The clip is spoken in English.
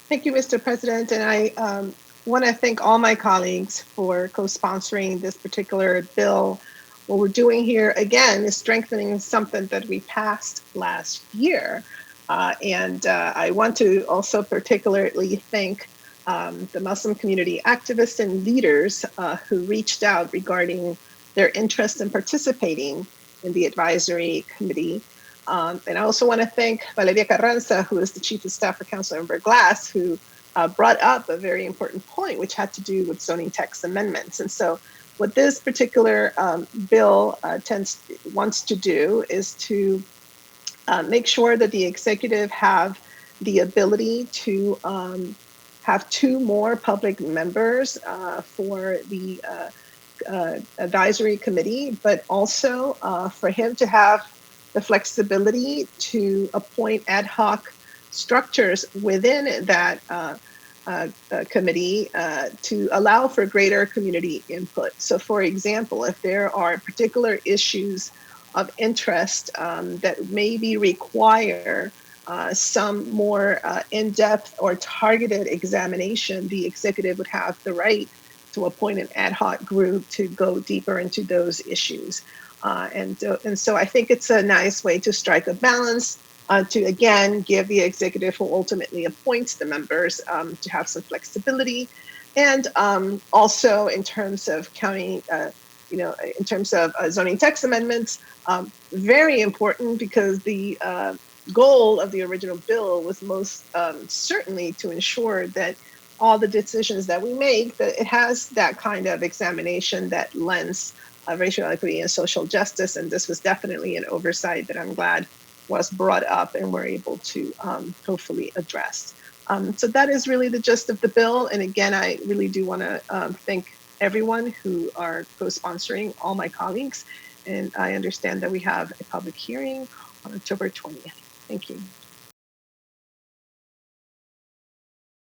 Thank you, Mr. President. And I want to thank all my colleagues for co-sponsoring this particular bill. What we're doing here, again, is strengthening something that we passed last year. And I want to also particularly thank the Muslim community activists and leaders who reached out regarding their interest in participating in the advisory committee. And I also want to thank Valeria Carranza, who is the Chief of Staff for Councilmember Glass, who brought up a very important point, which had to do with zoning text amendments. And so what this particular bill wants to do is to make sure that the executive have the ability to have two more public members for the advisory committee, but also for him to have the flexibility to appoint ad hoc structures within that committee to allow for greater community input. So for example, if there are particular issues of interest that maybe require some more in-depth or targeted examination, the executive would have the right to appoint an ad hoc group to go deeper into those issues. And so I think it's a nice way to strike a balance to, again, give the executive who ultimately appoints the members to have some flexibility. And also in terms of county, in terms of zoning text amendments, very important because the goal of the original bill was most certainly to ensure that all the decisions that we make, that it has that kind of examination that lends racial equity and social justice. And this was definitely an oversight that I'm glad was brought up and we're able to hopefully address. So that is really the gist of the bill. And again, I really do want to thank everyone who are co-sponsoring, all my colleagues. And I understand that we have a public hearing on October 20th. Thank you.